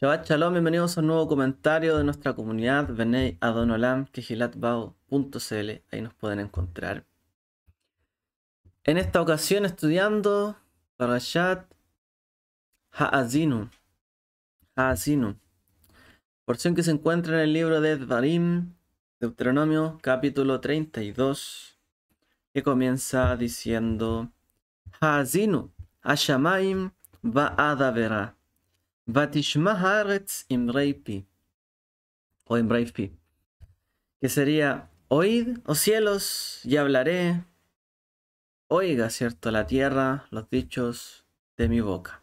Shabbat Shalom, bienvenidos a un nuevo comentario de nuestra comunidad Benei Adonolam, kehilatbao.cl, ahí nos pueden encontrar. En esta ocasión estudiando Parashat Ha'azinu, porción que se encuentra en el libro de Dvarim, Deuteronomio capítulo 32, que comienza diciendo Ha'azinu, Hashamaim va'adavera, Vatishma haaretz imrei pi, o imrei pi, que sería, oíd, oh cielos, y hablaré, oiga, ¿cierto?, la tierra, los dichos de mi boca.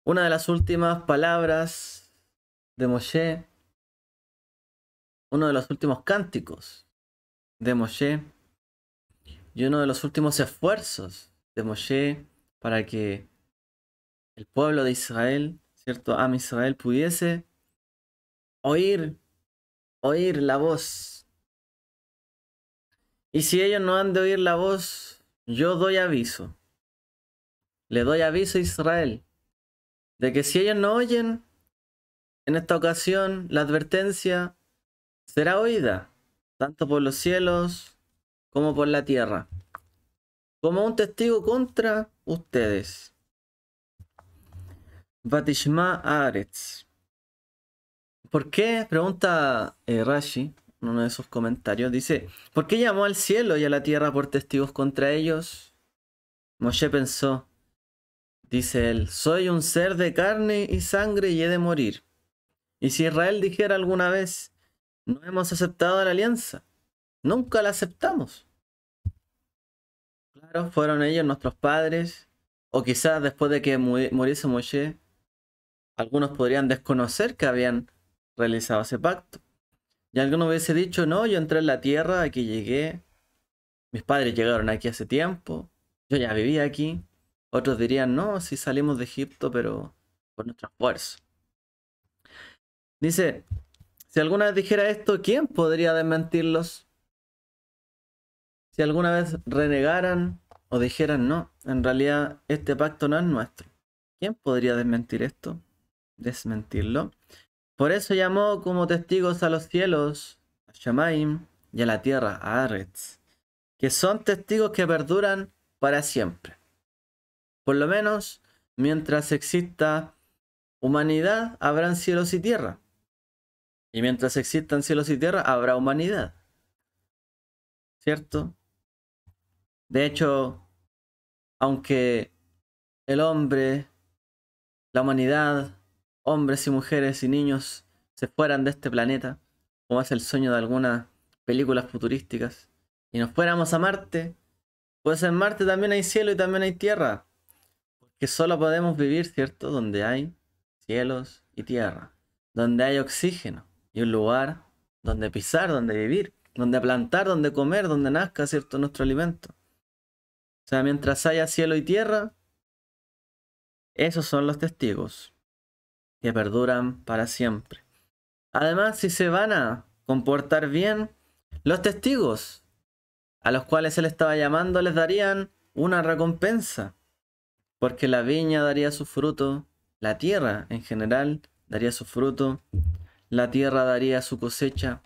Una de las últimas palabras de Moshe, uno de los últimos cánticos de Moshe, y uno de los últimos esfuerzos de Moshe para que el pueblo de Israel, ¿cierto?, Am Israel, pudiese oír, oír la voz. Y si ellos no han de oír la voz, yo doy aviso. Le doy aviso a Israel de que si ellos no oyen, en esta ocasión la advertencia será oída, tanto por los cielos como por la tierra, como un testigo contra ustedes. Vatishma Aretz. ¿Por qué? Pregunta Rashi, en uno de sus comentarios, dice, ¿por qué llamó al cielo y a la tierra por testigos contra ellos? Moshe pensó, dice él, soy un ser de carne y sangre y he de morir. Y si Israel dijera alguna vez, no hemos aceptado la alianza, nunca la aceptamos. Claro, fueron ellos nuestros padres, o quizás después de que muriese Moshe, algunos podrían desconocer que habían realizado ese pacto. Y alguno hubiese dicho, no, yo entré en la tierra, aquí llegué, mis padres llegaron aquí hace tiempo, yo ya vivía aquí. Otros dirían, no, si salimos de Egipto, pero por nuestro esfuerzo. Dice, si alguna vez dijera esto, ¿quién podría desmentirlos? Si alguna vez renegaran o dijeran, no, en realidad este pacto no es nuestro, ¿quién podría desmentir esto? Desmentirlo. Por eso llamó como testigos a los cielos, a Shamaim, y a la tierra, a Aretz, que son testigos que perduran para siempre. Por lo menos, mientras exista humanidad, habrán cielos y tierra. Y mientras existan cielos y tierra, habrá humanidad. ¿Cierto? De hecho, aunque el hombre, la humanidad, hombres y mujeres y niños se fueran de este planeta, como es el sueño de algunas películas futurísticas, y nos fuéramos a Marte, pues en Marte también hay cielo y también hay tierra, porque solo podemos vivir, ¿cierto?, donde hay cielos y tierra, donde hay oxígeno y un lugar donde pisar, donde vivir, donde plantar, donde comer, donde nazca, ¿cierto?, nuestro alimento. O sea, mientras haya cielo y tierra, esos son los testigos que perduran para siempre. Además, si se van a comportar bien, los testigos a los cuales él estaba llamando les darían una recompensa, porque la viña daría su fruto, la tierra en general daría su fruto, la tierra daría su cosecha,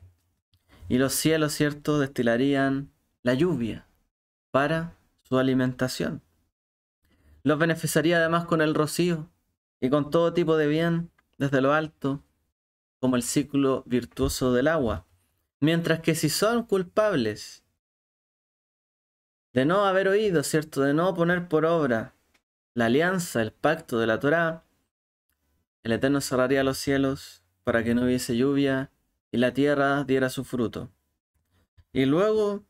y los cielos, ¿cierto?, destilarían la lluvia para su alimentación. Los beneficiaría además con el rocío y con todo tipo de bien desde lo alto, como el ciclo virtuoso del agua. Mientras que si son culpables de no haber oído, ¿cierto?, de no poner por obra la alianza, el pacto de la Torá, el Eterno cerraría los cielos para que no hubiese lluvia y la tierra diera su fruto. Y luego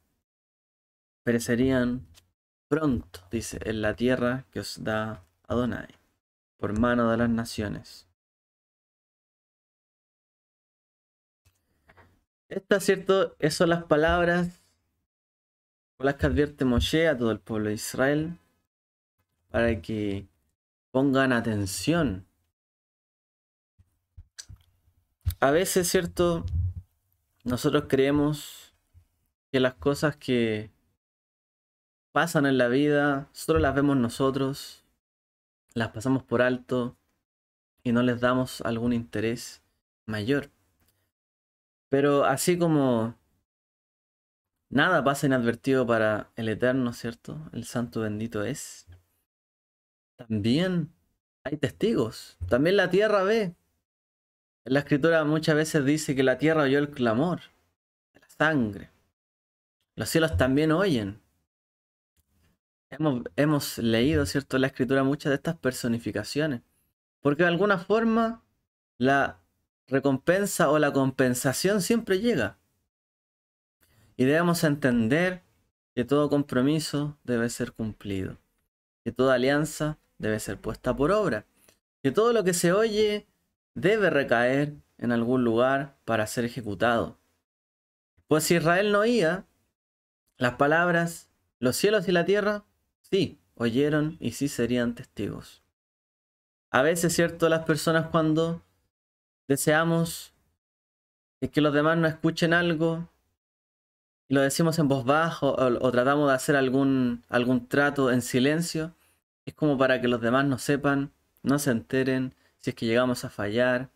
perecerían pronto, dice, en la tierra que os da Adonai, por mano de las naciones. Estas, ¿cierto?, esas son las palabras con las que advierte Moshe a todo el pueblo de Israel para que pongan atención. A veces, ¿cierto?, nosotros creemos que las cosas que pasan en la vida solo las vemos nosotros, las pasamos por alto, y no les damos algún interés mayor. Pero así como nada pasa inadvertido para el Eterno, ¿cierto? El Santo bendito es. También hay testigos. También la tierra ve. En la escritura muchas veces dice que la tierra oyó el clamor de la sangre. Los cielos también oyen. Hemos leído, ¿cierto?, en la escritura muchas de estas personificaciones. Porque de alguna forma la recompensa o la compensación siempre llega. Y debemos entender que todo compromiso debe ser cumplido. Que toda alianza debe ser puesta por obra. Que todo lo que se oye debe recaer en algún lugar para ser ejecutado. Pues si Israel no oía las palabras, los cielos y la tierra, sí, oyeron y sí serían testigos. A veces, ¿cierto?, las personas cuando deseamos que los demás no escuchen algo, y lo decimos en voz baja o tratamos de hacer algún trato en silencio, es como para que los demás no sepan, no se enteren si es que llegamos a fallar,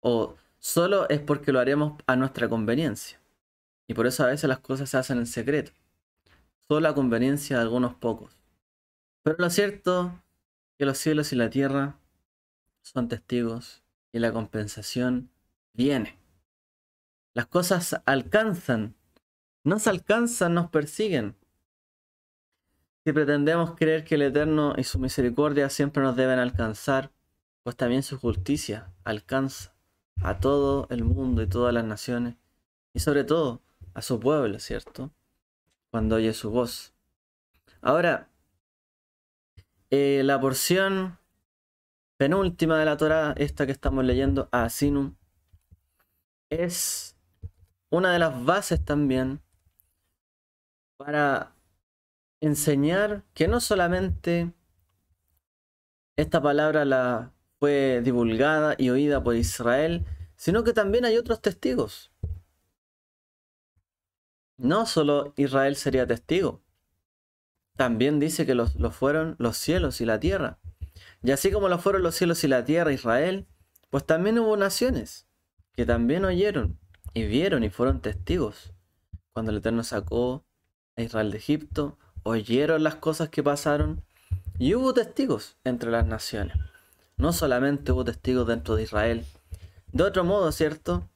o solo es porque lo haremos a nuestra conveniencia. Y por eso a veces las cosas se hacen en secreto, solo a conveniencia de algunos pocos. Pero lo cierto es que los cielos y la tierra son testigos y la compensación viene. Las cosas alcanzan, no se alcanzan, nos persiguen. Si pretendemos creer que el Eterno y su misericordia siempre nos deben alcanzar, pues también su justicia alcanza a todo el mundo y todas las naciones, y sobre todo a su pueblo, ¿cierto?, cuando oye su voz. Ahora, la porción penúltima de la Torá, esta que estamos leyendo, Asinum, es una de las bases también para enseñar que no solamente esta palabra la fue divulgada y oída por Israel, sino que también hay otros testigos. No solo Israel sería testigo, también dice que lo fueron los cielos y la tierra. Y así como lo fueron los cielos y la tierra, Israel, pues también hubo naciones que también oyeron y vieron y fueron testigos. Cuando el Eterno sacó a Israel de Egipto, oyeron las cosas que pasaron y hubo testigos entre las naciones. No solamente hubo testigos dentro de Israel. De otro modo, ¿cierto?,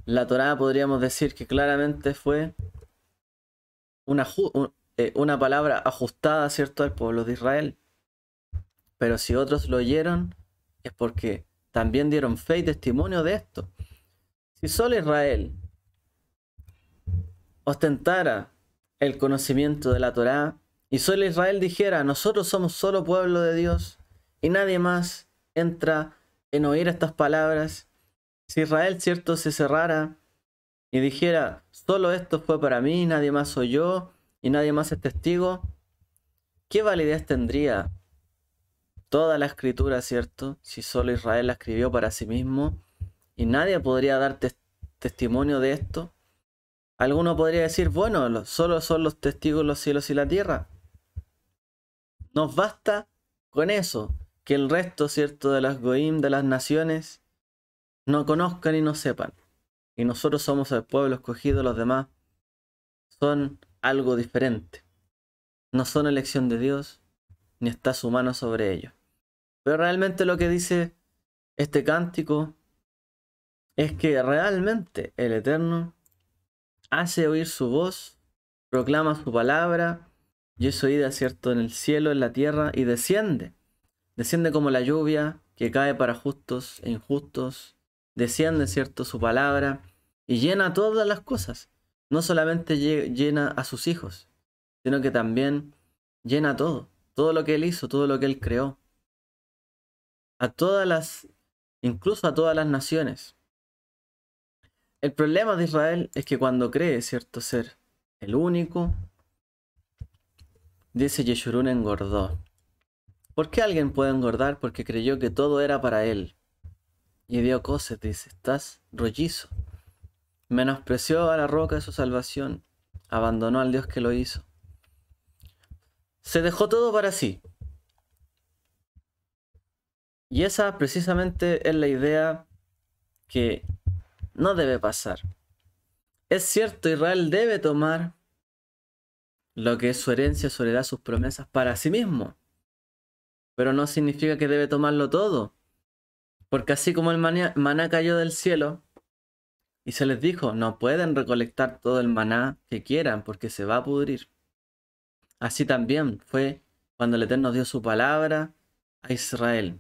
la Torá podríamos decir que claramente fue una palabra ajustada, ¿cierto?, al pueblo de Israel. Pero si otros lo oyeron, es porque también dieron fe y testimonio de esto. Si solo Israel ostentara el conocimiento de la Torá, y solo Israel dijera, nosotros somos solo pueblo de Dios, y nadie más entra en oír estas palabras, si Israel, cierto, se cerrara y dijera, solo esto fue para mí, nadie más oyó, y nadie más es testigo, ¿qué validez tendría toda la escritura, cierto, si solo Israel la escribió para sí mismo, y nadie podría dar testimonio de esto? Alguno podría decir, bueno, solo son los testigos los cielos y la tierra. Nos basta con eso, que el resto, ¿cierto?, de las goim, de las naciones, no conozcan y no sepan. Y nosotros somos el pueblo escogido, los demás son algo diferente. No son elección de Dios, ni está su mano sobre ellos. Pero realmente lo que dice este cántico es que realmente el Eterno hace oír su voz, proclama su palabra, y es oída, cierto, en el cielo, en la tierra, y desciende. Desciende como la lluvia que cae para justos e injustos. Desciende, cierto, su palabra, y llena todas las cosas. No solamente llena a sus hijos, sino que también llena todo. Todo lo que Él hizo, todo lo que Él creó. A todas las, incluso a todas las naciones. El problema de Israel es que cuando cree, cierto, ser el único, dice Yeshurun, engordó. ¿Por qué alguien puede engordar? Porque creyó que todo era para él. Y dio cosas, dice, estás rollizo. Menospreció a la roca de su salvación. Abandonó al Dios que lo hizo. Se dejó todo para sí. Y esa precisamente es la idea que no debe pasar. Es cierto, Israel debe tomar lo que es su herencia, su heredad, sus promesas para sí mismo. Pero no significa que debe tomarlo todo. Porque así como el maná cayó del cielo y se les dijo, no pueden recolectar todo el maná que quieran porque se va a pudrir. Así también fue cuando el Eterno dio su palabra a Israel.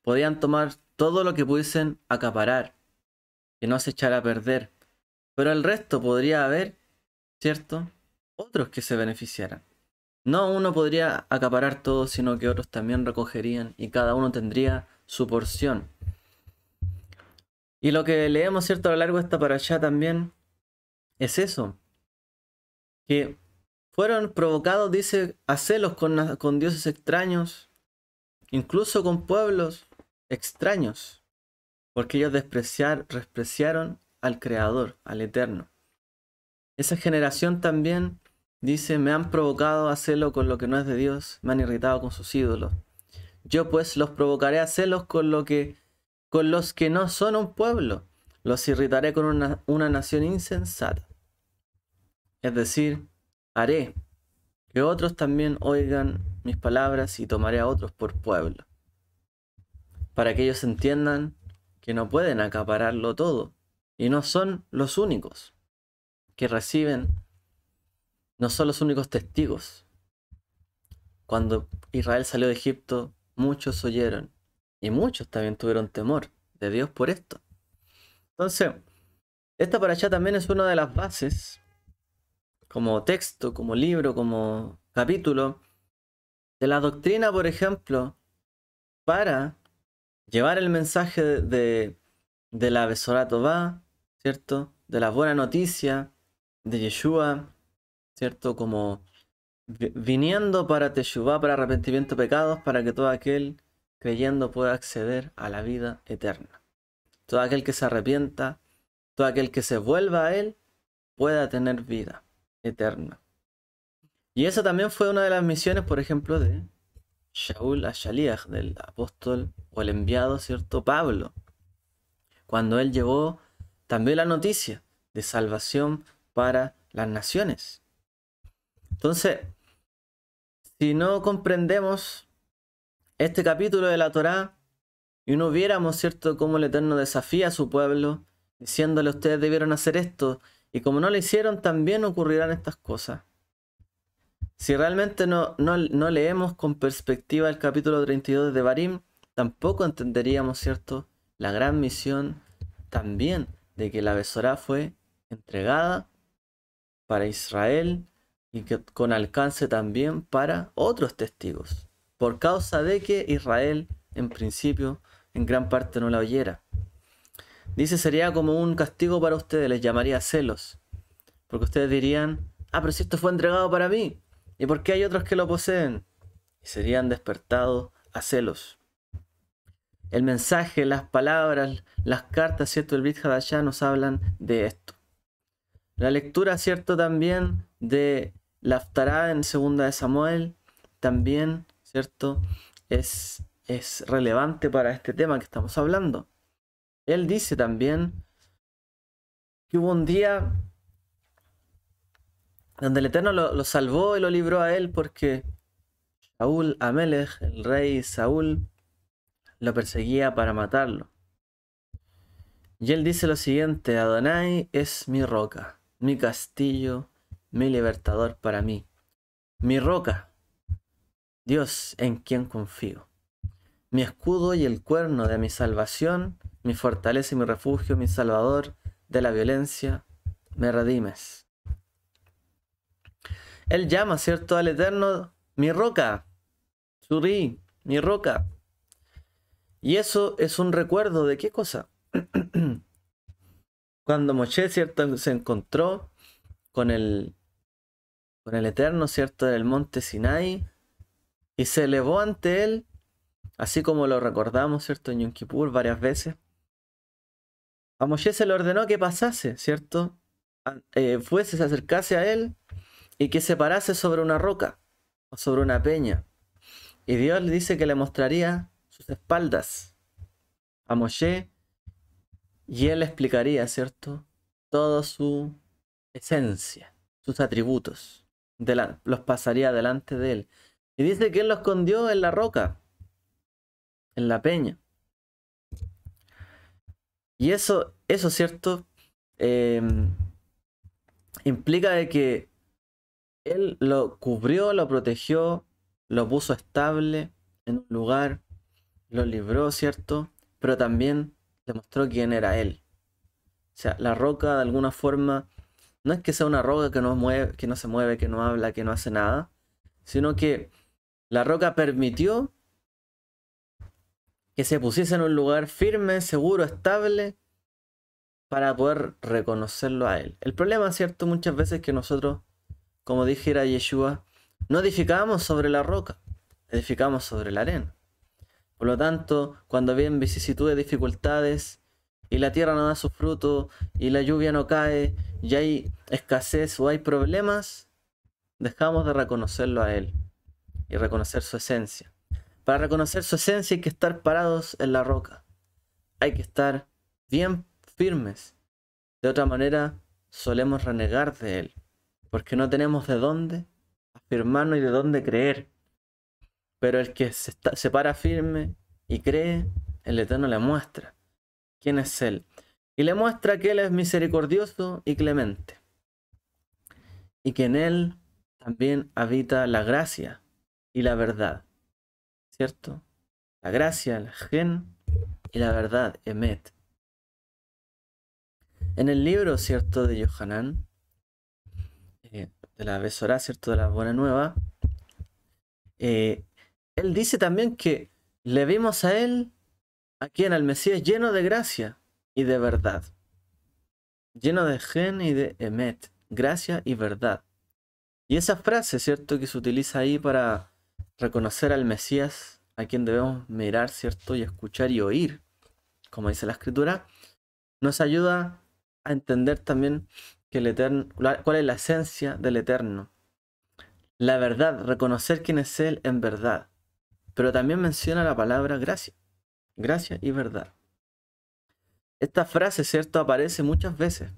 Podían tomar todo lo que pudiesen acaparar, que no se echara a perder. Pero el resto podría haber, ¿cierto? Otros que se beneficiaran. No uno podría acaparar todo, sino que otros también recogerían y cada uno tendría su porción. Y lo que leemos, ¿cierto? A lo largo de esta parashá también es eso. Que fueron provocados, dice, a celos con dioses extraños, incluso con pueblos extraños, porque ellos despreciaron al Creador, al Eterno. Esa generación también, dice, me han provocado a celo con lo que no es de Dios, me han irritado con sus ídolos. Yo pues los provocaré a celos con los que no son un pueblo, los irritaré con una nación insensata. Es decir, haré que otros también oigan mis palabras y tomaré a otros por pueblo, para que ellos entiendan que no pueden acapararlo todo, y no son los únicos que reciben, no son los únicos testigos. Cuando Israel salió de Egipto, muchos oyeron, y muchos también tuvieron temor de Dios por esto. Entonces, esta parashá también es una de las bases, como texto, como libro, como capítulo, de la doctrina, por ejemplo, para llevar el mensaje de la Besorá Tová, ¿cierto? De la buena noticia de Yeshua, ¿cierto? Como viniendo para Teshuvá, para arrepentimiento de pecados, para que todo aquel creyendo pueda acceder a la vida eterna. Todo aquel que se arrepienta, todo aquel que se vuelva a él, pueda tener vida eterna. Y esa también fue una de las misiones, por ejemplo, de Shaul Ashaliach, del apóstol o el enviado, ¿cierto? Pablo, cuando él llevó también la noticia de salvación para las naciones. Entonces, si no comprendemos este capítulo de la Torá y no viéramos, ¿cierto?, cómo el Eterno desafía a su pueblo, diciéndole ustedes debieron hacer esto, y como no lo hicieron, también ocurrirán estas cosas. Si realmente no leemos con perspectiva el capítulo 32 de Devarim, tampoco entenderíamos, ¿cierto?, la gran misión también de que la Besorá fue entregada para Israel y que con alcance también para otros testigos, por causa de que Israel en principio en gran parte no la oyera. Dice, sería como un castigo para ustedes, les llamaría celos, porque ustedes dirían, pero si esto fue entregado para mí, ¿y por qué hay otros que lo poseen? Y serían despertados a celos. El mensaje, las palabras, las cartas, ¿cierto? El Brit Hadashah nos hablan de esto. La lectura, ¿cierto? También de la Haftará en 2 de Samuel, también, ¿cierto? Es relevante para este tema que estamos hablando. Él dice también que hubo un día donde el Eterno lo salvó y lo libró a él porque Saúl Amelech, el rey Saúl, lo perseguía para matarlo. Y él dice lo siguiente, Adonai es mi roca, mi castillo, mi libertador para mí. Mi roca, Dios en quien confío. Mi escudo y el cuerno de mi salvación, mi fortaleza y mi refugio, mi salvador de la violencia, me redimes. Él llama, ¿cierto?, al Eterno, mi roca, Suri, mi roca. Y eso es un recuerdo de qué cosa. Cuando Moshe, ¿cierto?, se encontró con el Eterno, ¿cierto?, en el monte Sinai, y se elevó ante él, así como lo recordamos, ¿cierto?, en Yom Kippur varias veces. A Moshe se le ordenó que pasase, ¿cierto?, se acercase a él y que se parase sobre una roca o sobre una peña. Y Dios le dice que le mostraría sus espaldas a Moshe y él explicaría, ¿cierto? Toda su esencia, sus atributos. Los pasaría delante de él. Y dice que él lo escondió en la roca, en la peña. Y eso ¿cierto? Implica de que él lo cubrió, lo protegió, lo puso estable en un lugar, lo libró, ¿cierto? Pero también demostró quién era él. O sea, la roca de alguna forma no es que sea una roca que no mueve, que no se mueve, que no habla, que no hace nada, sino que la roca permitió que se pusiese en un lugar firme, seguro, estable, para poder reconocerlo a él. El problema, ¿cierto? Muchas veces que nosotros, como dijera Yeshua, no edificamos sobre la roca, edificamos sobre la arena. Por lo tanto, cuando vienen vicisitudes, dificultades, y la tierra no da su fruto, y la lluvia no cae, y hay escasez o hay problemas, dejamos de reconocerlo a él y reconocer su esencia. Para reconocer su esencia hay que estar parados en la roca. Hay que estar bien firmes. De otra manera, solemos renegar de él, porque no tenemos de dónde afirmarnos y de dónde creer. Pero el que se para firme y cree, el Eterno le muestra quién es él. Y le muestra que él es misericordioso y clemente. Y que en él también habita la gracia y la verdad. ¿Cierto? La gracia, el gen y la verdad, Emet. En el libro, ¿cierto? De Yohanan, de la Besorá, ¿cierto? De la Buena Nueva, él dice también que le vimos a él, aquí en el Mesías, lleno de gracia y de verdad. Lleno de gen y de Emet, gracia y verdad. Y esa frase, ¿cierto? Que se utiliza ahí para reconocer al Mesías, a quien debemos mirar, ¿cierto? Y escuchar y oír, como dice la Escritura, nos ayuda a entender también que el Eterno, cuál es la esencia del Eterno. La verdad, reconocer quién es Él en verdad. Pero también menciona la palabra gracia. Gracia y verdad. Esta frase, ¿cierto? Aparece muchas veces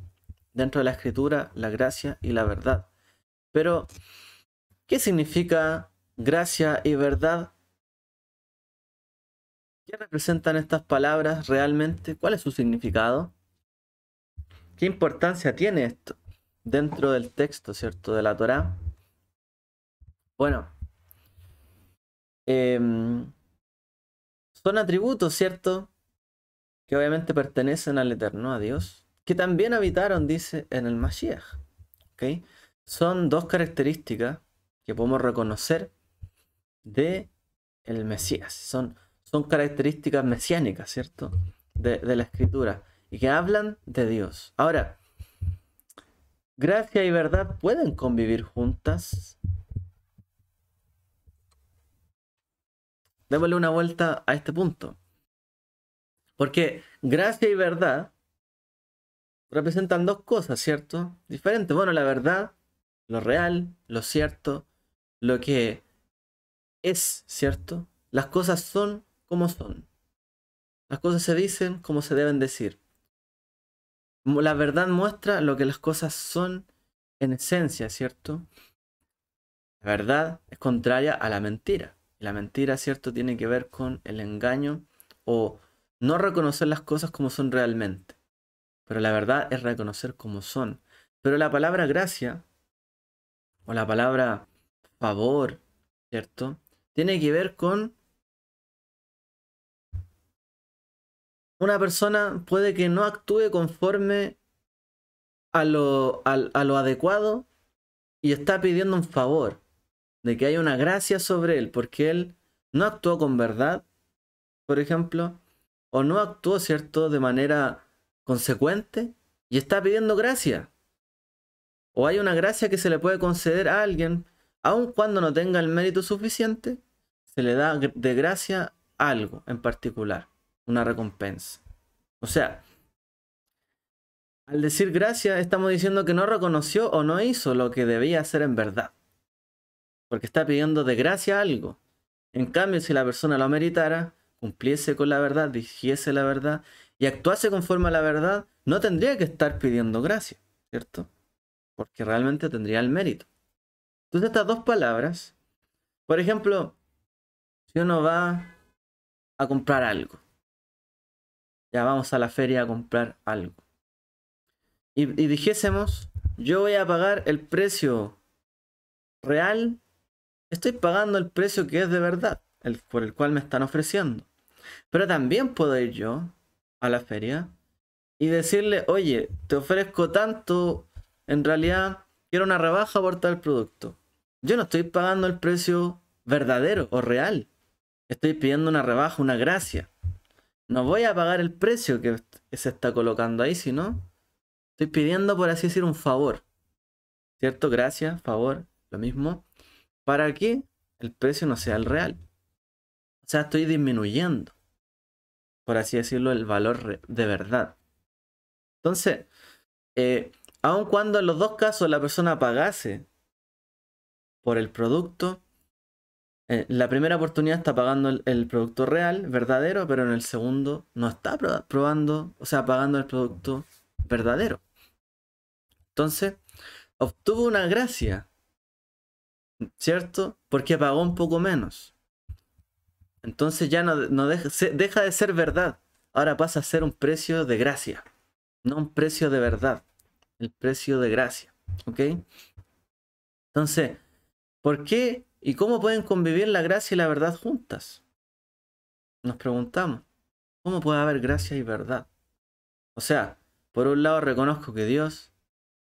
dentro de la Escritura, la gracia y la verdad. Pero, ¿qué significa gracia y verdad? ¿Qué representan estas palabras realmente? ¿Cuál es su significado? ¿Qué importancia tiene esto dentro del texto, ¿cierto? De la Torá. Bueno, son atributos, ¿cierto? Que obviamente pertenecen al Eterno, a Dios, que también habitaron, dice, en el Mashiach. ¿Okay? Son dos características que podemos reconocer de el Mesías. Son características mesiánicas, ¿cierto? De la Escritura. Y que hablan de Dios. Ahora, gracia y verdad pueden convivir juntas. Démosle una vuelta a este punto. Porque gracia y verdad representan dos cosas, ¿cierto? Diferentes. Bueno, la verdad, lo real, lo cierto, lo que es, ¿cierto? Las cosas son como son. Las cosas se dicen como se deben decir. La verdad muestra lo que las cosas son en esencia, ¿cierto? La verdad es contraria a la mentira. La mentira, ¿cierto?, tiene que ver con el engaño o no reconocer las cosas como son realmente. Pero la verdad es reconocer como son. Pero la palabra gracia o la palabra favor, ¿cierto?, tiene que ver con una persona puede que no actúe conforme a lo adecuado y está pidiendo un favor, de que haya una gracia sobre él, porque él no actuó con verdad, por ejemplo, o no actuó, ¿cierto?, de manera consecuente y está pidiendo gracia. O hay una gracia que se le puede conceder a alguien, aun cuando no tenga el mérito suficiente, se le da de gracia algo en particular, una recompensa. O sea, al decir gracia estamos diciendo que no reconoció o no hizo lo que debía hacer en verdad, porque está pidiendo de gracia algo. En cambio, si la persona lo meritara, cumpliese con la verdad, dijese la verdad y actuase conforme a la verdad, no tendría que estar pidiendo gracia, ¿cierto? Porque realmente tendría el mérito. Entonces estas dos palabras, por ejemplo, si uno va a comprar algo, ya vamos a la feria a comprar algo, y dijésemos, yo voy a pagar el precio real, estoy pagando el precio que es de verdad, por el cual me están ofreciendo. Pero también puedo ir yo a la feria y decirle, oye, te ofrezco tanto, en realidad quiero una rebaja por tal producto. Yo no estoy pagando el precio verdadero o real. Estoy pidiendo una rebaja, una gracia. No voy a pagar el precio que se está colocando ahí, sino estoy pidiendo, por así decir, un favor. ¿Cierto? Gracia, favor, lo mismo. Para que el precio no sea el real. O sea, estoy disminuyendo, por así decirlo, el valor de verdad. Entonces, aun cuando en los dos casos la persona pagase por el producto, la primera oportunidad está pagando el producto real, verdadero, pero en el segundo no está probando, o sea, pagando el producto verdadero. Entonces, obtuvo una gracia, ¿cierto? Porque pagó un poco menos. Entonces ya no deja de ser verdad. Ahora pasa a ser un precio de gracia, no un precio de verdad. El precio de gracia, ¿ok? Entonces, ¿por qué y cómo pueden convivir la gracia y la verdad juntas? Nos preguntamos, ¿cómo puede haber gracia y verdad? O sea, por un lado reconozco que Dios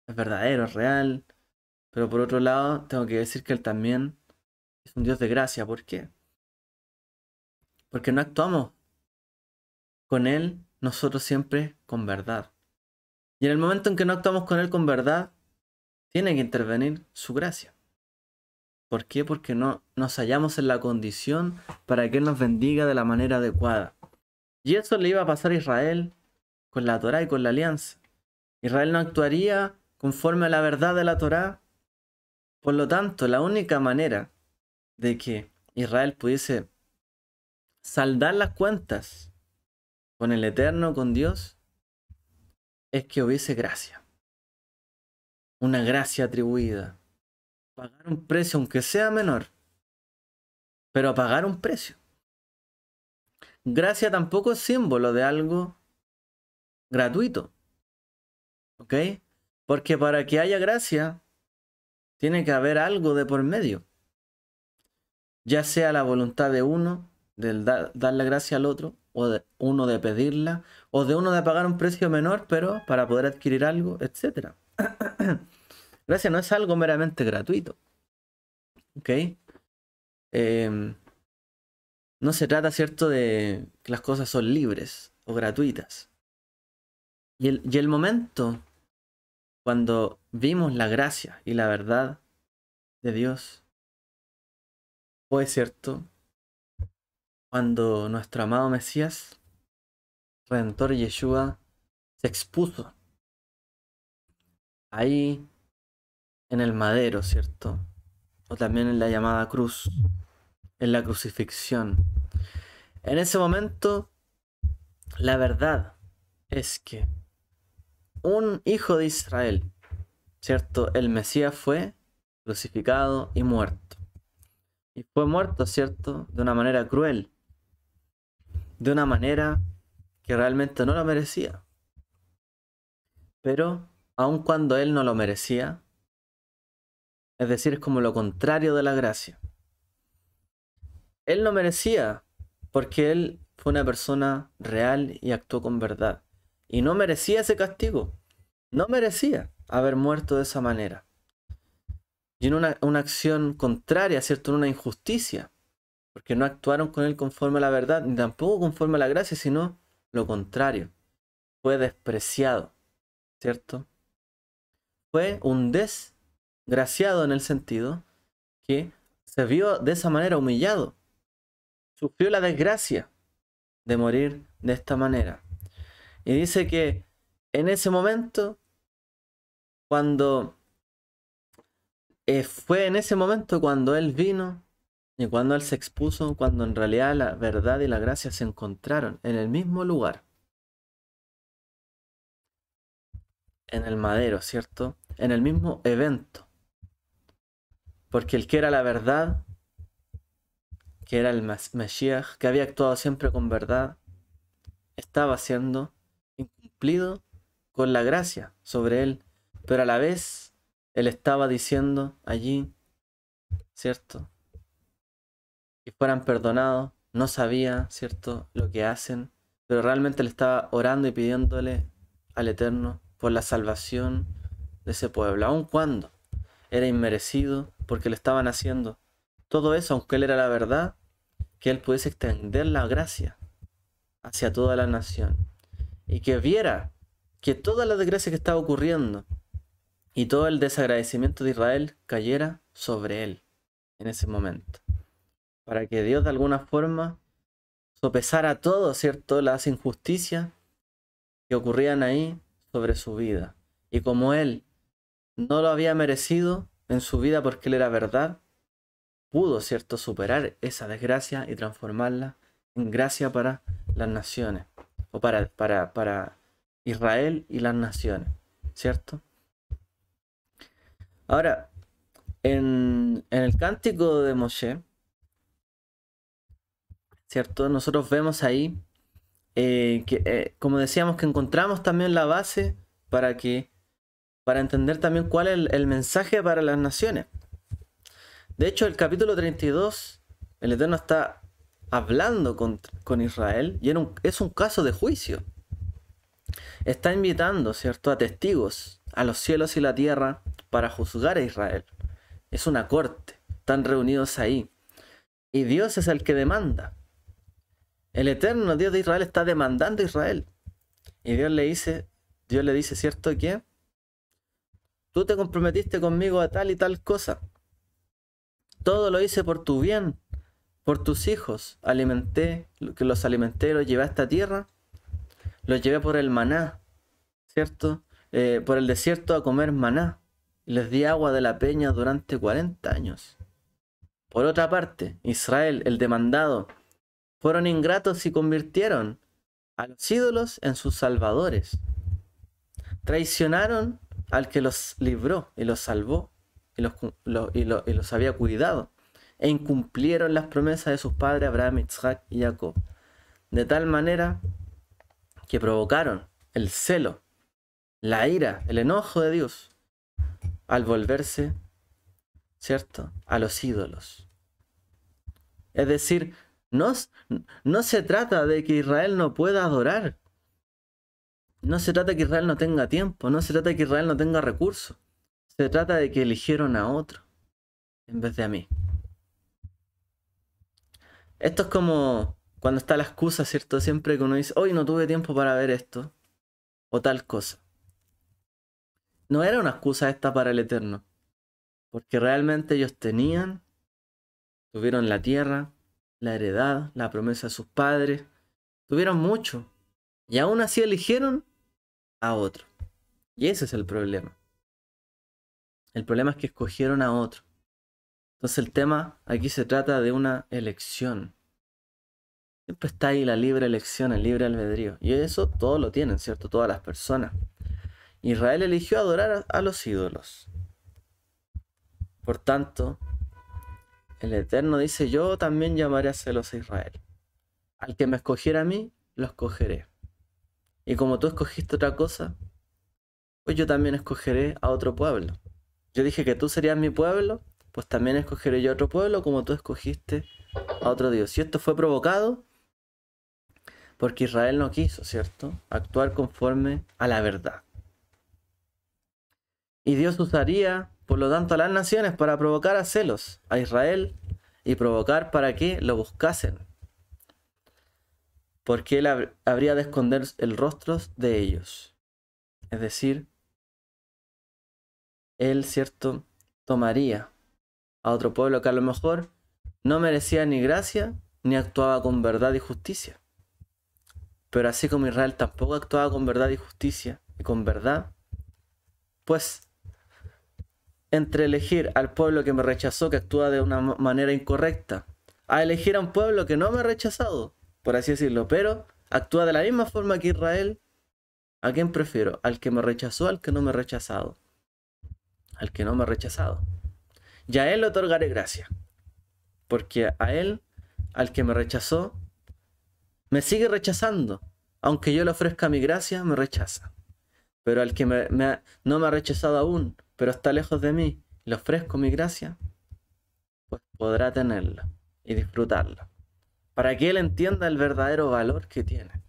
es verdadero, es real, pero por otro lado tengo que decir que Él también es un Dios de gracia. ¿Por qué? Porque no actuamos con Él nosotros siempre con verdad. Y en el momento en que no actuamos con Él con verdad, tiene que intervenir su gracia. ¿Por qué? Porque no nos hallamos en la condición para que Él nos bendiga de la manera adecuada. Y eso le iba a pasar a Israel con la Torá y con la alianza. Israel no actuaría conforme a la verdad de la Torá. Por lo tanto, la única manera de que Israel pudiese saldar las cuentas con el Eterno, con Dios, es que hubiese gracia. Una gracia atribuida. Pagar un precio, aunque sea menor, pero pagar un precio. Gracia tampoco es símbolo de algo gratuito. ¿Ok? Porque para que haya gracia, tiene que haber algo de por medio. Ya sea la voluntad de uno, de dar la gracia al otro, o de uno de pedirla, o de uno de pagar un precio menor, pero para poder adquirir algo, etc. Gracia no es algo meramente gratuito. ¿Ok? No se trata, ¿cierto?, de que las cosas son libres o gratuitas. Y el momento cuando vimos la gracia y la verdad de Dios fue, ¿cierto?, cuando nuestro amado Mesías, Redentor Yeshua, se expuso ahí en el madero, ¿cierto? O también en la llamada cruz, en la crucifixión. En ese momento, la verdad es que un hijo de Israel, ¿cierto? El Mesías fue crucificado y muerto. Y fue muerto, ¿cierto? De una manera cruel. De una manera que realmente no lo merecía. Pero, aun cuando él no lo merecía, es decir, es como lo contrario de la gracia. Él no merecía, porque él fue una persona real y actuó con verdad. Y no merecía ese castigo. No merecía haber muerto de esa manera. Y en una acción contraria, ¿cierto? En una injusticia. Porque no actuaron con él conforme a la verdad, ni tampoco conforme a la gracia, sino lo contrario. Fue despreciado, ¿cierto? Fue un desgraciado en el sentido que se vio de esa manera humillado. Sufrió la desgracia de morir de esta manera. Y dice que en ese momento, cuando fue en ese momento cuando él vino Y cuando él se expuso, cuando en realidad la verdad y la gracia se encontraron en el mismo lugar, en el madero, ¿cierto? En el mismo evento. Porque el que era la verdad, que era el Mashiach, que había actuado siempre con verdad, estaba siendo incumplido con la gracia sobre él. Pero a la vez, él estaba diciendo allí, ¿cierto? Que fueran perdonados, no sabía, ¿cierto?, lo que hacen, pero realmente le estaba orando y pidiéndole al Eterno por la salvación de ese pueblo, aun cuando era inmerecido, porque le estaban haciendo todo eso, aunque él era la verdad, que él pudiese extender la gracia hacia toda la nación y que viera que toda la desgracia que estaba ocurriendo y todo el desagradecimiento de Israel cayera sobre él en ese momento, para que Dios de alguna forma sopesara todo, ¿cierto?, las injusticias que ocurrían ahí sobre su vida. Y como él no lo había merecido en su vida porque él era verdad, pudo, ¿cierto?, superar esa desgracia y transformarla en gracia para las naciones, o para Israel y las naciones, ¿cierto? Ahora, en el cántico de Moshe, ¿cierto? Nosotros vemos ahí como decíamos, que encontramos también la base para entender también cuál es el mensaje para las naciones. De hecho, el capítulo 32, el Eterno está hablando con Israel y es un caso de juicio. Está invitando, ¿cierto?, a testigos, a los cielos y la tierra, para juzgar a Israel. Es una corte, están reunidos ahí. Y Dios es el que demanda. El Eterno Dios de Israel está demandando a Israel. Y Dios le dice, ¿cierto?, que tú te comprometiste conmigo a tal y tal cosa. Todo lo hice por tu bien, por tus hijos. Los alimenté, los llevé a esta tierra. Los llevé por el maná, ¿cierto? Por el desierto a comer maná. Y les di agua de la peña durante 40 años. Por otra parte, Israel, el demandado, fueron ingratos y convirtieron a los ídolos en sus salvadores. Traicionaron al que los libró y los salvó y los había cuidado. E incumplieron las promesas de sus padres Abraham, Isaac y Jacob. De tal manera que provocaron el celo, la ira, el enojo de Dios al volverse, ¿cierto?, a los ídolos. Es decir, no se trata de que Israel no pueda adorar. No se trata de que Israel no tenga tiempo. No se trata de que Israel no tenga recursos. Se trata de que eligieron a otro en vez de a mí. Esto es como cuando está la excusa, ¿cierto? Siempre que uno dice, hoy no tuve tiempo para ver esto o tal cosa. No era una excusa esta para el Eterno. Porque realmente ellos tuvieron la tierra, la heredad, la promesa de sus padres, tuvieron mucho. Y aún así eligieron a otro. Y ese es el problema. El problema es que escogieron a otro. Entonces el tema aquí se trata de una elección. Siempre está ahí la libre elección, el libre albedrío. Y eso todos lo tienen, ¿cierto? Todas las personas. Israel eligió adorar a los ídolos. Por tanto, el Eterno dice, yo también llamaré a celos a Israel. Al que me escogiera a mí, lo escogeré. Y como tú escogiste otra cosa, pues yo también escogeré a otro pueblo. Yo dije que tú serías mi pueblo, pues también escogeré yo otro pueblo como tú escogiste a otro Dios. Y esto fue provocado porque Israel no quiso, ¿cierto?, actuar conforme a la verdad. Y Dios usaría, por lo tanto, a las naciones para provocar a celos a Israel y provocar para que lo buscasen. Porque él habría de esconder el rostro de ellos. Es decir, él, ¿cierto?, tomaría a otro pueblo que a lo mejor no merecía ni gracia ni actuaba con verdad y justicia. Pero así como Israel tampoco actuaba con verdad y justicia y con verdad, pues entre elegir al pueblo que me rechazó, que actúa de una manera incorrecta, a elegir a un pueblo que no me ha rechazado, por así decirlo, pero actúa de la misma forma que Israel. ¿A quién prefiero? ¿Al que me rechazó, al que no me ha rechazado? Al que no me ha rechazado. Y a él le otorgaré gracia, porque a él, al que me rechazó, me sigue rechazando. Aunque yo le ofrezca mi gracia, me rechaza. Pero al que no me ha rechazado aún, pero está lejos de mí, le ofrezco mi gracia, pues podrá tenerla y disfrutarla. Para que él entienda el verdadero valor que tiene,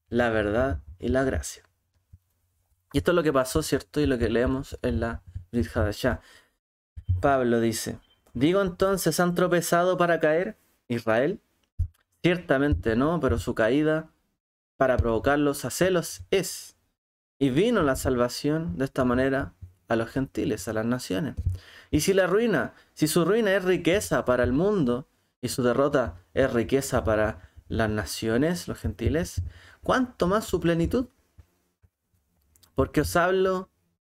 la verdad y la gracia. Y esto es lo que pasó, ¿cierto? Y lo que leemos en la Brit Hadashah. Pablo dice, digo entonces, ¿han tropezado para caer, Israel? Ciertamente no, pero su caída para provocarlos a celos es. Y vino la salvación de esta manera a los gentiles, a las naciones. Y si su ruina es riqueza para el mundo y su derrota es riqueza para las naciones, los gentiles, ¿cuánto más su plenitud? Porque os hablo,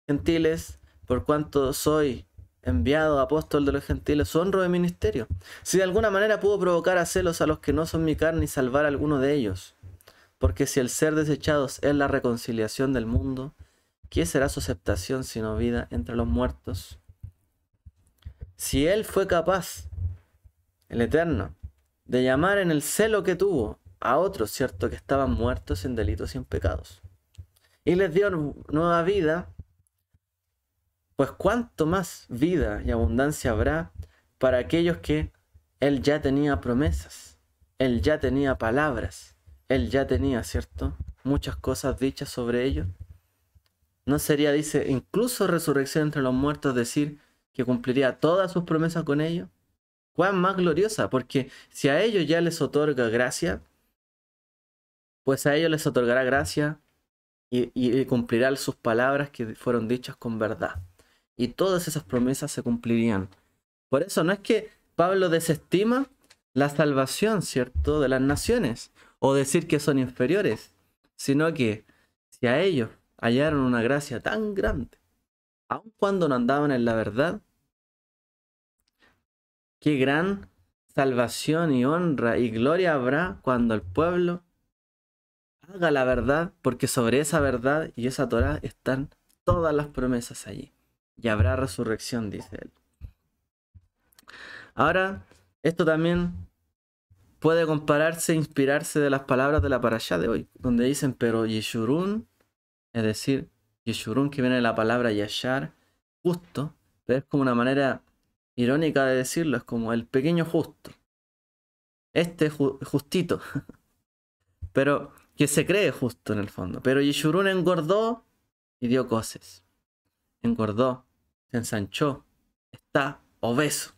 gentiles, por cuanto soy enviado apóstol de los gentiles, honro de ministerio. Si de alguna manera puedo provocar a celos a los que no son mi carne y salvar a alguno de ellos. Porque si el ser desechados es la reconciliación del mundo, ¿qué será su aceptación sino vida entre los muertos? Si él fue capaz, el Eterno, de llamar en el celo que tuvo a otros, cierto, que estaban muertos en delitos y en pecados, y les dio nueva vida, pues cuánto más vida y abundancia habrá para aquellos que él ya tenía promesas, él ya tenía palabras, él ya tenía, ¿cierto?, muchas cosas dichas sobre ellos. ¿No sería, dice, incluso resurrección entre los muertos, decir que cumpliría todas sus promesas con ellos? ¿Cuán más gloriosa? Porque si a ellos ya les otorga gracia, pues a ellos les otorgará gracia y cumplirá sus palabras que fueron dichas con verdad. Y todas esas promesas se cumplirían. Por eso no es que Pablo desestima la salvación, ¿cierto?, de las naciones, o decir que son inferiores, sino que si a ellos hallaron una gracia tan grande, aun cuando no andaban en la verdad, qué gran salvación y honra y gloria habrá cuando el pueblo haga la verdad, porque sobre esa verdad y esa Torá están todas las promesas allí. Y habrá resurrección, dice él. Ahora, esto también puede compararse, inspirarse de las palabras de la parashá de hoy, donde dicen, pero Yeshurun, es decir, Yeshurun, que viene de la palabra Yashar, justo, pero es como una manera irónica de decirlo, es como el pequeño justo. Este justito, pero que se cree justo en el fondo. Pero Yeshurun engordó y dio coces. Engordó, se ensanchó, está obeso.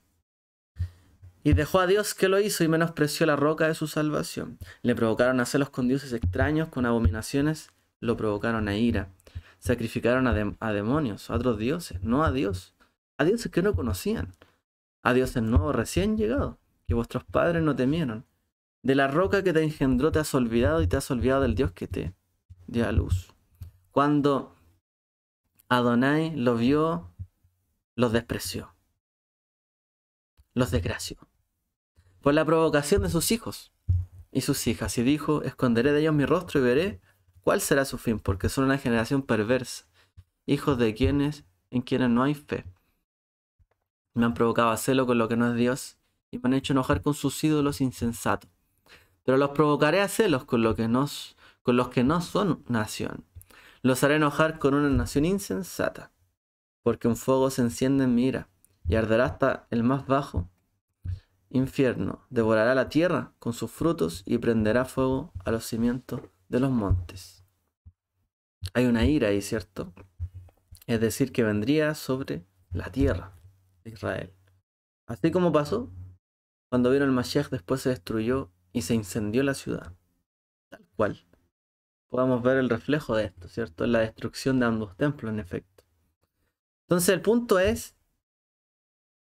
Y dejó a Dios que lo hizo y menospreció la roca de su salvación. Le provocaron a celos con dioses extraños, con abominaciones, lo provocaron a ira. Sacrificaron a demonios, a otros dioses, no a Dios. A dioses que no conocían. A dioses nuevos recién llegados, que vuestros padres no temieron. De la roca que te engendró te has olvidado y te has olvidado del Dios que te dio a luz. Cuando Adonai lo vio, los despreció. Los desgració. Por la provocación de sus hijos y sus hijas. Y dijo, esconderé de ellos mi rostro y veré cuál será su fin, porque son una generación perversa, hijos de en quienes no hay fe. Me han provocado a celo con lo que no es Dios y me han hecho enojar con sus ídolos insensatos. Pero los provocaré a celos con los que no son nación. Los haré enojar con una nación insensata, porque un fuego se enciende en mi ira y arderá hasta el más bajo infierno. Devorará la tierra con sus frutos y prenderá fuego a los cimientos de los montes. Hay una ira ahí, ¿cierto? Es decir, que vendría sobre la tierra de Israel. Así como pasó cuando vino el Mashiach, después se destruyó y se incendió la ciudad. Tal cual. Podamos ver el reflejo de esto, ¿cierto? En la destrucción de ambos templos, en efecto. Entonces el punto es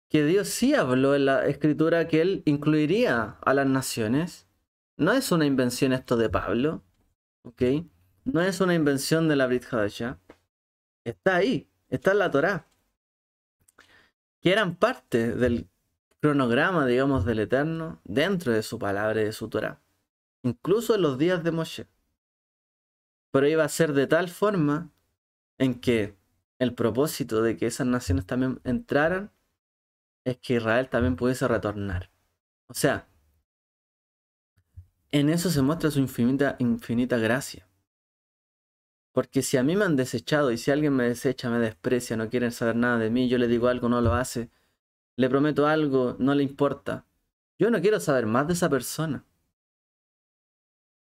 que Dios sí habló en la escritura que Él incluiría a las naciones. No es una invención esto de Pablo, ¿ok? No es una invención de la Brit Hadashah. Está ahí, está en la Torá. Que eran parte del cronograma, digamos, del Eterno dentro de su palabra y de su Torá, incluso en los días de Moshe. Pero iba a ser de tal forma en que el propósito de que esas naciones también entraran es que Israel también pudiese retornar. O sea, en eso se muestra su infinita gracia. Porque si a mí me han desechado y si alguien me desecha, me desprecia, no quiere saber nada de mí, yo le digo algo, no lo hace, le prometo algo, no le importa. Yo no quiero saber más de esa persona.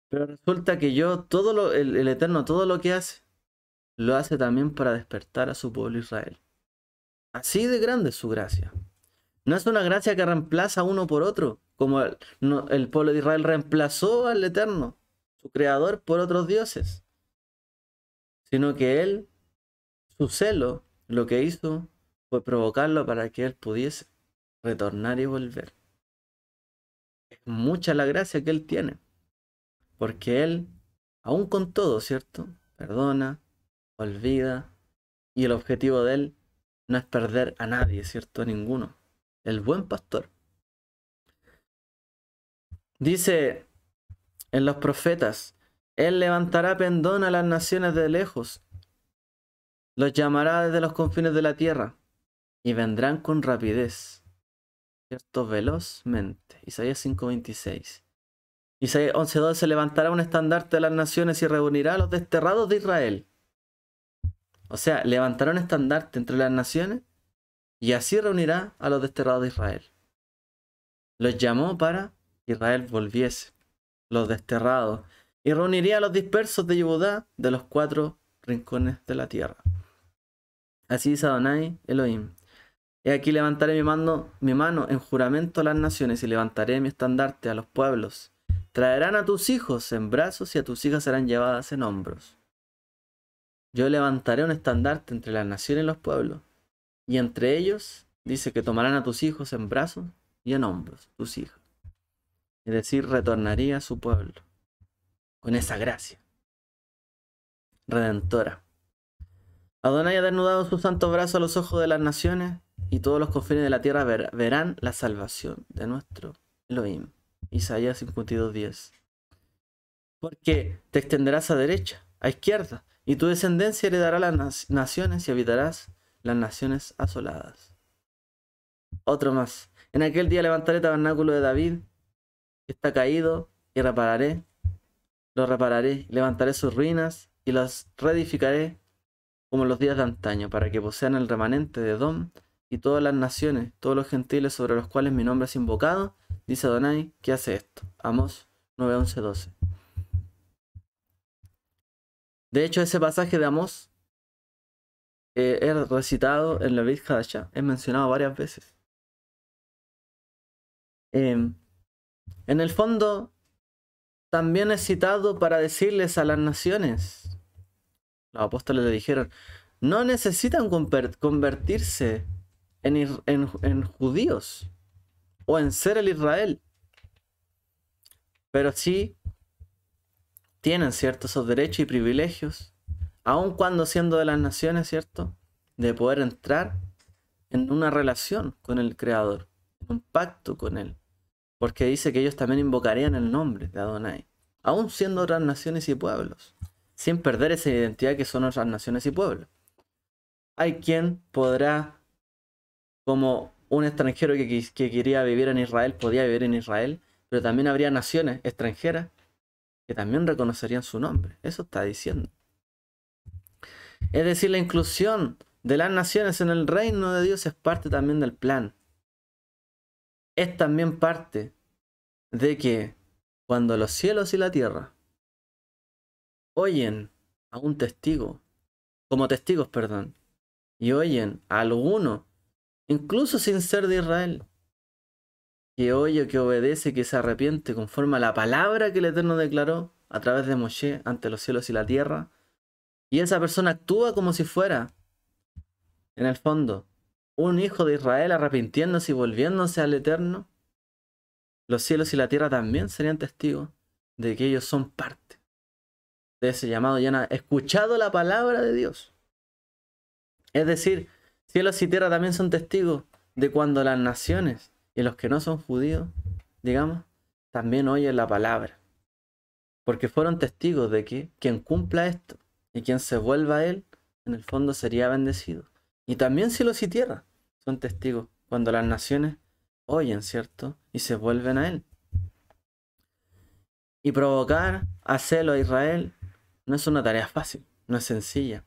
Pero resulta que el Eterno, todo lo que hace, lo hace también para despertar a su pueblo Israel. Así de grande es su gracia. No es una gracia que reemplaza uno por otro, como el pueblo de Israel reemplazó al Eterno, su creador, por otros dioses. Sino que él, su celo, lo que hizo fue provocarlo para que él pudiese retornar y volver. Es mucha la gracia que él tiene, porque él, aún con todo, ¿cierto? Perdona, olvida, y el objetivo de él no es perder a nadie, ¿cierto? A ninguno. El buen pastor. Dice en los profetas, él levantará pendón a las naciones de lejos, los llamará desde los confines de la tierra, y vendrán con rapidez, ¿cierto? Velozmente. Isaías 5:26. Isaías 11:12, levantará un estandarte de las naciones y reunirá a los desterrados de Israel. O sea, levantará un estandarte entre las naciones y así reunirá a los desterrados de Israel. Los llamó para que Israel volviese, los desterrados, y reuniría a los dispersos de Judá de los 4 rincones de la tierra. Así dice Adonai Elohim. He aquí levantaré mi mano en juramento a las naciones y levantaré mi estandarte a los pueblos. Traerán a tus hijos en brazos y a tus hijas serán llevadas en hombros. Yo levantaré un estandarte entre las naciones y los pueblos, y entre ellos dice que tomarán a tus hijos en brazos y en hombros, tus hijas. Es decir, retornaría a su pueblo con esa gracia redentora. Adonai ha desnudado su santo brazo a los ojos de las naciones, y todos los confines de la tierra verán la salvación de nuestro Elohim. Isaías 52:10. Porque te extenderás a derecha, a izquierda, y tu descendencia heredará las naciones y habitarás las naciones asoladas. Otro más. En aquel día levantaré el tabernáculo de David, que está caído, y lo repararé, levantaré sus ruinas y las reedificaré como en los días de antaño, para que posean el remanente de Edom y todas las naciones, todos los gentiles sobre los cuales mi nombre es invocado, dice Adonai, que hace esto. Amós 9:11-12. De hecho, ese pasaje de Amós es recitado en la Brit Hadashah, es mencionado varias veces. En el fondo, también es citado para decirles a las naciones, los apóstoles le dijeron, no necesitan convertirse en judíos o en ser el Israel, pero sí tienen, ¿cierto?, esos derechos y privilegios, aun cuando siendo de las naciones, ¿cierto?, de poder entrar en una relación con el Creador, en un pacto con Él, porque dice que ellos también invocarían el nombre de Adonai, aun siendo otras naciones y pueblos, sin perder esa identidad que son otras naciones y pueblos. Hay quien podrá, como un extranjero que quería vivir en Israel, podía vivir en Israel, pero también habría naciones extranjeras que también reconocerían su nombre. Eso está diciendo. Es decir, la inclusión de las naciones en el reino de Dios es parte también del plan. Es también parte de que cuando los cielos y la tierra oyen a un testigo, como testigos, perdón, y oyen a alguno, incluso sin ser de Israel, que oye, que obedece, que se arrepiente conforme a la palabra que el Eterno declaró a través de Moshe ante los cielos y la tierra, y esa persona actúa como si fuera, en el fondo, un hijo de Israel arrepintiéndose y volviéndose al Eterno, los cielos y la tierra también serían testigos de que ellos son parte de ese llamado y han escuchado la palabra de Dios. Es decir, cielos y tierra también son testigos de cuando las naciones y los que no son judíos, digamos, también oyen la palabra. Porque fueron testigos de que quien cumpla esto y quien se vuelva a él, en el fondo sería bendecido. Y también cielos y tierra son testigos cuando las naciones oyen, ¿cierto? Y se vuelven a él. Y provocar a celo a Israel no es una tarea fácil, no es sencilla.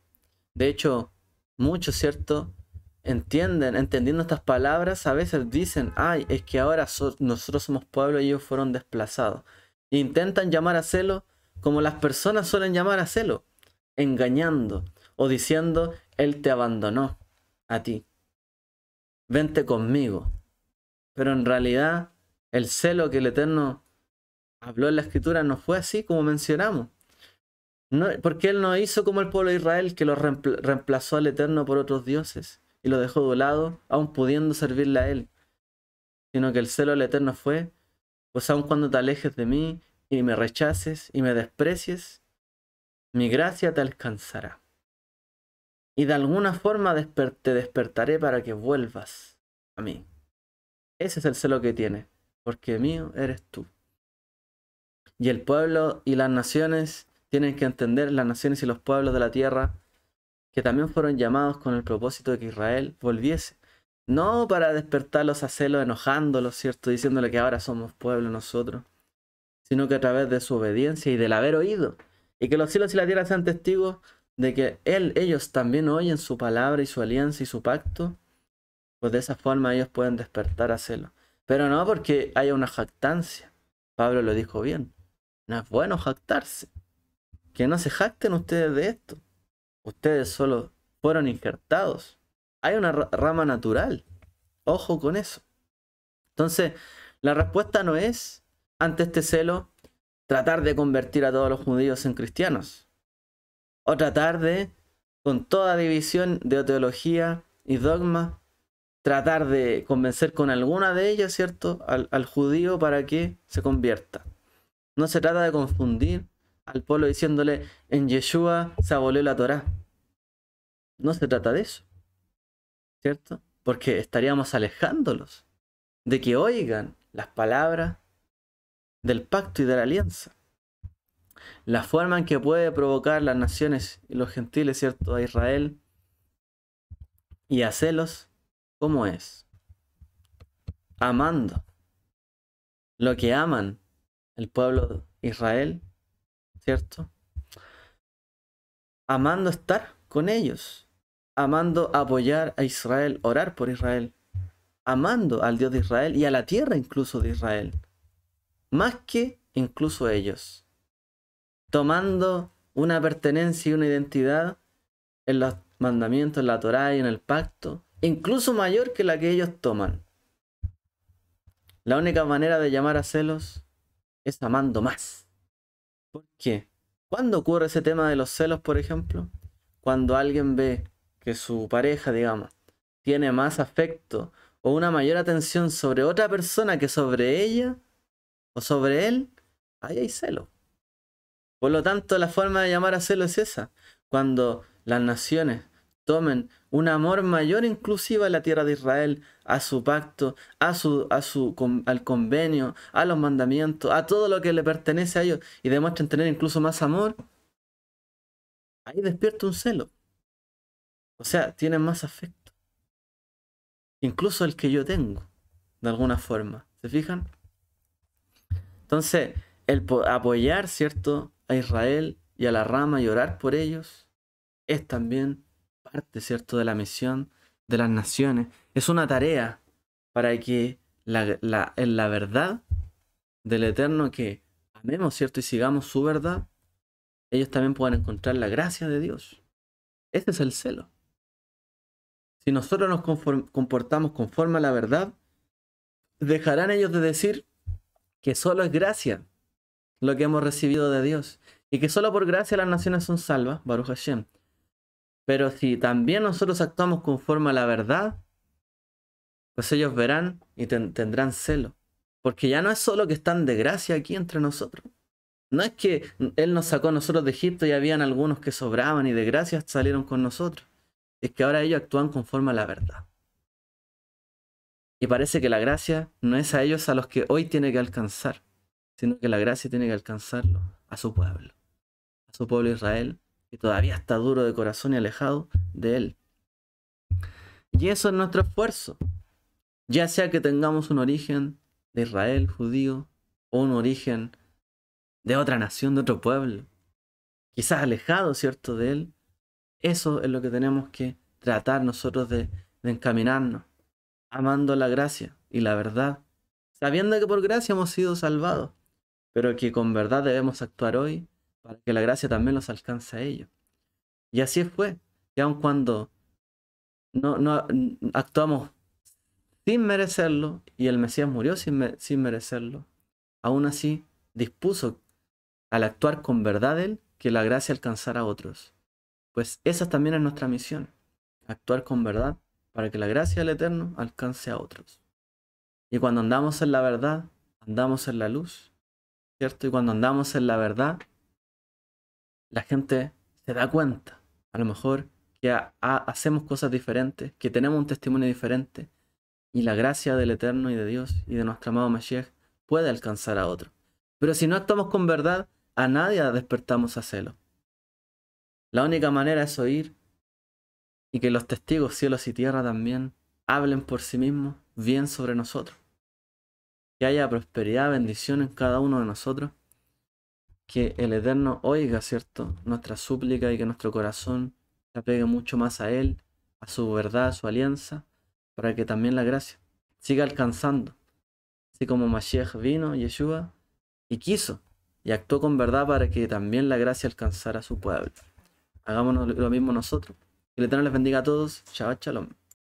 De hecho, muchos, ¿cierto?, entendiendo estas palabras, a veces dicen, ay, es que ahora nosotros somos pueblo y ellos fueron desplazados. E intentan llamar a celo como las personas suelen llamar a celo, engañando o diciendo, él te abandonó a ti. Vente conmigo. Pero en realidad, el celo que el Eterno habló en la Escritura no fue así como mencionamos. No, porque él no hizo como el pueblo de Israel, que lo reemplazó al Eterno por otros dioses y lo dejó de lado, aun pudiendo servirle a él. Sino que el celo del Eterno fue, pues aun cuando te alejes de mí y me rechaces y me desprecies, mi gracia te alcanzará. Y de alguna forma te despertaré para que vuelvas a mí. Ese es el celo que tiene, porque mío eres tú. Y el pueblo y las naciones tienen que entender, las naciones y los pueblos de la tierra, que también fueron llamados con el propósito de que Israel volviese. No para despertarlos a celo enojándolos, ¿cierto? Diciéndole que ahora somos pueblo nosotros, sino que a través de su obediencia y del haber oído. Y que los cielos y la tierra sean testigos de que ellos también oyen su palabra y su alianza y su pacto, pues de esa forma ellos pueden despertar a celo. Pero no porque haya una jactancia. Pablo lo dijo bien. No es bueno jactarse. Que no se jacten ustedes de esto. Ustedes solo fueron injertados. Hay una rama natural. Ojo con eso. Entonces, la respuesta no es, ante este celo, tratar de convertir a todos los judíos en cristianos. O tratar de, con toda división de teología y dogma, tratar de convencer con alguna de ellas, ¿cierto?, al judío para que se convierta. No se trata de confundir al pueblo diciéndole, en Yeshua se abolió la Torá. No se trata de eso, ¿cierto? Porque estaríamos alejándolos de que oigan las palabras del pacto y de la alianza. La forma en que puede provocar las naciones y los gentiles, ¿cierto?, a Israel y a celos, ¿cómo es? Amando lo que aman el pueblo de Israel, ¿cierto? Amando estar con ellos, amando apoyar a Israel, orar por Israel, amando al Dios de Israel y a la tierra incluso de Israel, más que incluso ellos, tomando una pertenencia y una identidad en los mandamientos, en la Torá y en el pacto, incluso mayor que la que ellos toman. La única manera de llamar a celos es amando más. ¿Por qué? ¿Cuándo ocurre ese tema de los celos, por ejemplo? Cuando alguien ve que su pareja, digamos, tiene más afecto o una mayor atención sobre otra persona que sobre ella o sobre él, ahí hay celo. Por lo tanto, la forma de llamar a celo es esa. Cuando las naciones tomen un amor mayor inclusive a la tierra de Israel, a su pacto, al convenio, a los mandamientos, a todo lo que le pertenece a ellos, y demuestren tener incluso más amor, ahí despierta un celo. O sea, tienen más afecto. Incluso el que yo tengo, de alguna forma. ¿Se fijan? Entonces, el apoyar, ¿cierto?, a Israel y a la rama y orar por ellos, es también parte, ¿cierto?, de la misión de las naciones. Es una tarea para que en la verdad del Eterno que amemos, ¿cierto?, y sigamos su verdad, ellos también puedan encontrar la gracia de Dios. Ese es el celo. Si nosotros nos comportamos conforme a la verdad, dejarán ellos de decir que solo es gracia lo que hemos recibido de Dios y que solo por gracia las naciones son salvas, Baruch Hashem. Pero si también nosotros actuamos conforme a la verdad, pues ellos verán y tendrán celo. Porque ya no es solo que están de gracia aquí entre nosotros. No es que Él nos sacó a nosotros de Egipto y habían algunos que sobraban y de gracia salieron con nosotros. Es que ahora ellos actúan conforme a la verdad. Y parece que la gracia no es a ellos a los que hoy tiene que alcanzar, sino que la gracia tiene que alcanzarlo a su pueblo Israel, que todavía está duro de corazón y alejado de él. Y eso es nuestro esfuerzo, ya sea que tengamos un origen de Israel, judío, o un origen de otra nación, de otro pueblo, quizás alejado, ¿cierto?, de él. Eso es lo que tenemos que tratar nosotros de encaminarnos, amando la gracia y la verdad, sabiendo que por gracia hemos sido salvados, pero que con verdad debemos actuar hoy para que la gracia también los alcance a ellos. Y así fue, que aun cuando no actuamos sin merecerlo, y el Mesías murió sin merecerlo, aún así dispuso al actuar con verdad él que la gracia alcanzara a otros. Pues esa también es nuestra misión, actuar con verdad para que la gracia del Eterno alcance a otros. Y cuando andamos en la verdad, andamos en la luz, ¿cierto? Y cuando andamos en la verdad, la gente se da cuenta, a lo mejor, que hacemos cosas diferentes, que tenemos un testimonio diferente, y la gracia del Eterno y de Dios y de nuestro amado Mashiach puede alcanzar a otro. Pero si no actuamos con verdad, a nadie despertamos a celo. La única manera es oír y que los testigos, cielos y tierra también, hablen por sí mismos bien sobre nosotros. Que haya prosperidad, bendición en cada uno de nosotros. Que el Eterno oiga, ¿cierto?, nuestra súplica y que nuestro corazón se apegue mucho más a Él, a su verdad, a su alianza, para que también la gracia siga alcanzando. Así como Mashiach vino, Yeshua, y quiso, y actuó con verdad para que también la gracia alcanzara a su pueblo. Hagámonos lo mismo nosotros. Que el Eterno les bendiga a todos. Shabbat Shalom.